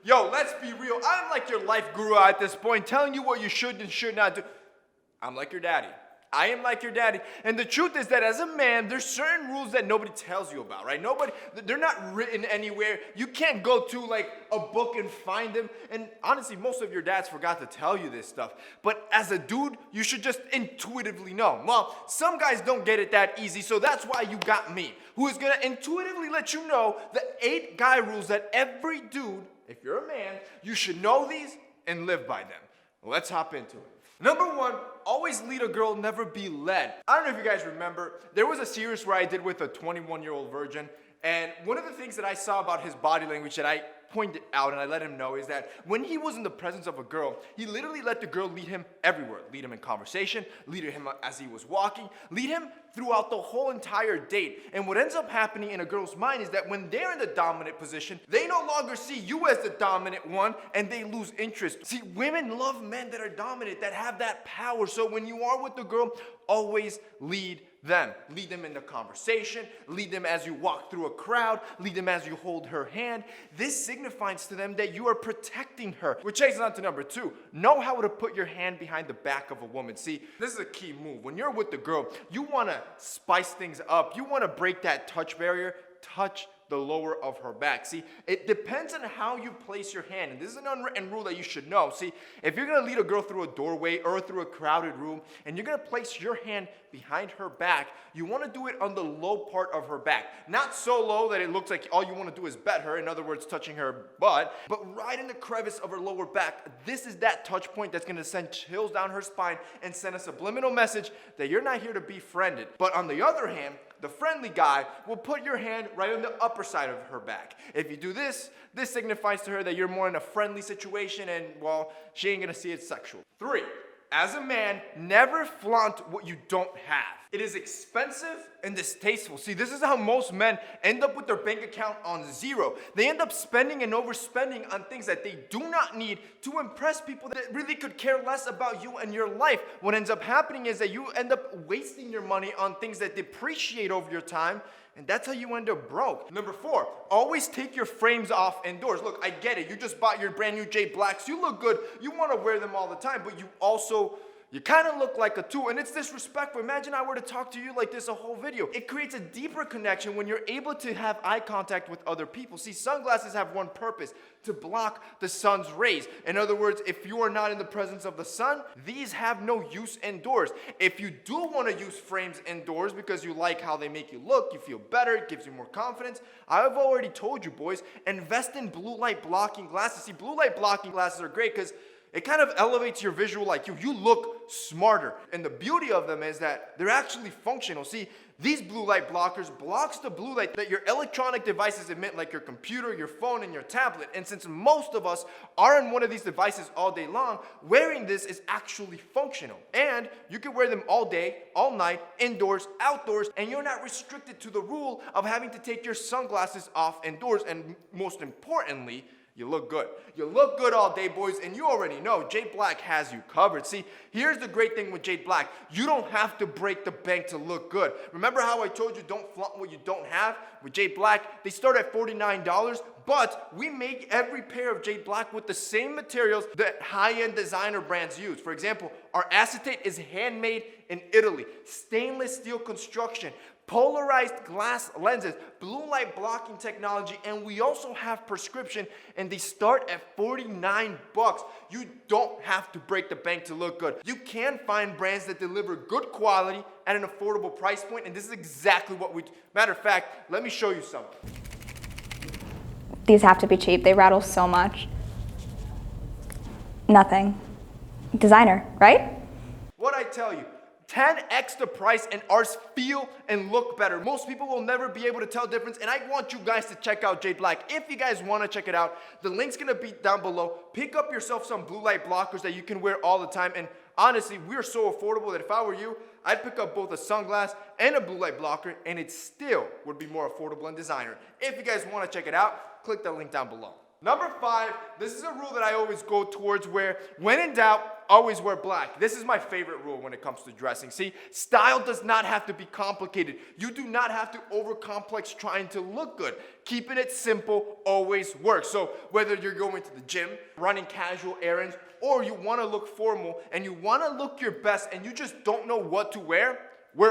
Yo, let's be real. I'm like your life guru at this point, telling you what you should and should not do. I'm like your daddy. I am like your daddy. And the truth is that as a man, there's certain rules that nobody tells you about, right? They're not written anywhere. You can't go to like a book and find them. And honestly, most of your dads forgot to tell you this stuff. But as a dude, you should just intuitively know. Well, some guys don't get it that easy, so that's why you got me, who is gonna intuitively let you know the 8 guy rules that every dude, if you're a man, you should know these and live by them. Let's hop into it. Number 1, always lead a girl, never be led. I don't know if you guys remember, there was a series where I did with a 21-year-old virgin, and one of the things that I saw about his body language that I pointed out and I let him know is that when he was in the presence of a girl, he literally let the girl lead him everywhere. Lead him in conversation, lead him as he was walking, lead him throughout the whole entire date. And what ends up happening in a girl's mind is that when they're in the dominant position, they no longer see you as the dominant one and they lose interest. See, women love men that are dominant, that have that power. So when you are with the girl, always lead them. Lead them in the conversation, lead them as you walk through a crowd, lead them as you hold her hand. This signifies to them that you are protecting her. Which takes us on to number 2. Know how to put your hand behind the back of a woman. See, this is a key move. When you're with the girl, you want to spice things up. You want to break that touch barrier. Touch the lower of her back. See, it depends on how you place your hand. And this is an unwritten rule that you should know. See, if you're going to lead a girl through a doorway or through a crowded room, and you're going to place your hand behind her back, you want to do it on the low part of her back. Not so low that it looks like all you want to do is bet her, in other words, touching her butt, but right in the crevice of her lower back. This is that touch point that's going to send chills down her spine and send a subliminal message that you're not here to be friended. But on the other hand, the friendly guy will put your hand right on the upper side of her back. If you do this, this signifies to her that you're more in a friendly situation and, well, she ain't gonna see it sexual. 3, as a man, never flaunt what you don't have. It is expensive and distasteful. See, this is how most men end up with their bank account on 0. They end up spending and overspending on things that they do not need to impress people that really could care less about you and your life. What ends up happening is that you end up wasting your money on things that depreciate over your time, and that's how you end up broke. Number 4, always take your frames off indoors. Look, I get it. You just bought your brand new J Blacks. You look good. You want to wear them all the time, but you kind of look like a tool, and it's disrespectful. Imagine I were to talk to you like this a whole video. It creates a deeper connection when you're able to have eye contact with other people. See, sunglasses have one purpose: to block the sun's rays. In other words, if you are not in the presence of the sun, these have no use indoors. If you do want to use frames indoors because you like how they make you look, you feel better, it gives you more confidence, I've already told you, boys, invest in blue light blocking glasses. See, blue light blocking glasses are great because it kind of elevates your visual IQ. You look smarter. And the beauty of them is that they're actually functional. See, these blue light blockers blocks the blue light that your electronic devices emit, like your computer, your phone, and your tablet. And since most of us are on one of these devices all day long, wearing this is actually functional. And you can wear them all day, all night, indoors, outdoors, and you're not restricted to the rule of having to take your sunglasses off indoors. And most importantly, you look good. You look good all day, boys, and you already know J Black has you covered. See, here's the great thing with J Black. You don't have to break the bank to look good. Remember how I told you don't flaunt what you don't have? With J Black, they start at $49, but we make every pair of J Black with the same materials that high-end designer brands use. For example, our acetate is handmade in Italy. Stainless steel construction, polarized glass lenses, blue light blocking technology, and we also have prescription, and they start at $49. You don't have to break the bank to look good. You can find brands that deliver good quality at an affordable price point, and this is exactly what we do. Matter of fact, let me show you something. These have to be cheap. They rattle so much. Nothing. Designer, right? What I tell you, 10x the price, and ours feel and look better. Most people will never be able to tell difference, and I want you guys to check out J Black. If you guys want to check it out, the link's gonna be down below. Pick up yourself some blue light blockers that you can wear all the time, and honestly, we're so affordable that if I were you, I'd pick up both a sunglass and a blue light blocker, and it still would be more affordable and designer. If you guys want to check it out, click the link down below. Number 5, this is a rule that I always go towards where, when in doubt, always wear black. This is my favorite rule when it comes to dressing. See, style does not have to be complicated. You do not have to overcomplex trying to look good. Keeping it simple always works. So whether you're going to the gym, running casual errands, or you want to look formal and you want to look your best and you just don't know what to wear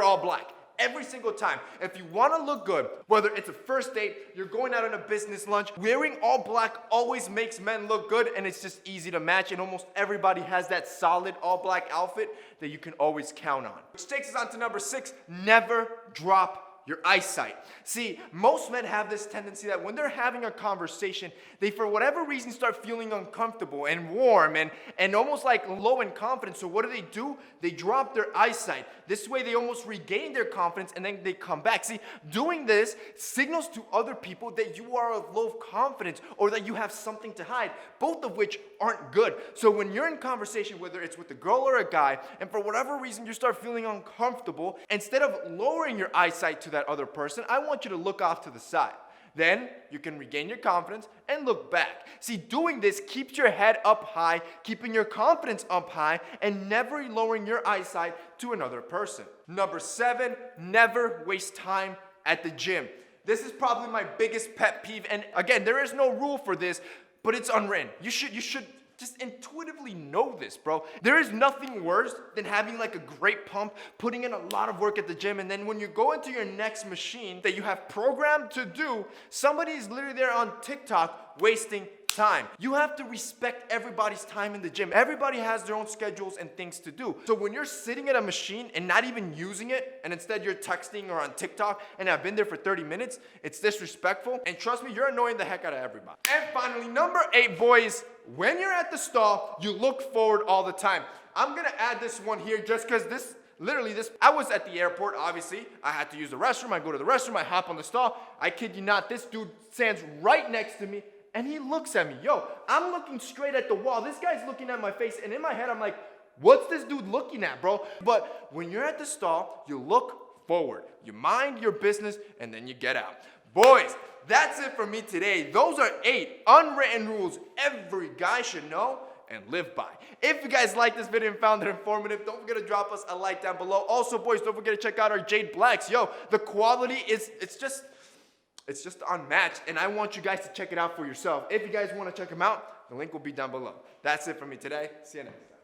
all black. Every single time. If you want to look good, whether it's a first date, you're going out on a business lunch, wearing all black always makes men look good, and it's just easy to match, and almost everybody has that solid all black outfit that you can always count on. Which takes us on to number 6, never drop your eyesight. See, most men have this tendency that when they're having a conversation, they for whatever reason start feeling uncomfortable and warm and almost like low in confidence. So what do? They drop their eyesight. This way they almost regain their confidence and then they come back. See, doing this signals to other people that you are of low confidence or that you have something to hide, both of which aren't good. So when you're in conversation, whether it's with a girl or a guy, and for whatever reason you start feeling uncomfortable, instead of lowering your eyesight to that other person, I want you to look off to the side. Then you can regain your confidence and look back. See, doing this keeps your head up high, keeping your confidence up high, and never lowering your eyesight to another person. Number 7, never waste time at the gym. This is probably my biggest pet peeve, and again, there is no rule for this, but it's unwritten. You should just intuitively know this, bro. There is nothing worse than having like a great pump, putting in a lot of work at the gym, and then when you go into your next machine that you have programmed to do, somebody is literally there on TikTok wasting time. You have to respect everybody's time in the gym. Everybody has their own schedules and things to do. So when you're sitting at a machine and not even using it, and instead you're texting or on TikTok, and I've been there for 30 minutes, it's disrespectful. And trust me, you're annoying the heck out of everybody. And finally, number 8, boys, when you're at the stall, you look forward all the time. I'm gonna add this one here just because I was at the airport, obviously. I had to use the restroom. I go to the restroom, I hop on the stall. I kid you not, this dude stands right next to me and he looks at me. Yo, I'm looking straight at the wall. This guy's looking at my face, and in my head, I'm like, what's this dude looking at, bro? But when you're at the stall, you look forward. You mind your business, and then you get out. Boys, that's it for me today. Those are 8 unwritten rules every guy should know and live by. If you guys like this video and found it informative, don't forget to drop us a like down below. Also, boys, don't forget to check out our Jade Blacks. Yo, the quality it's just unmatched, and I want you guys to check it out for yourself. If you guys want to check them out, the link will be down below. That's it for me today. See you next time.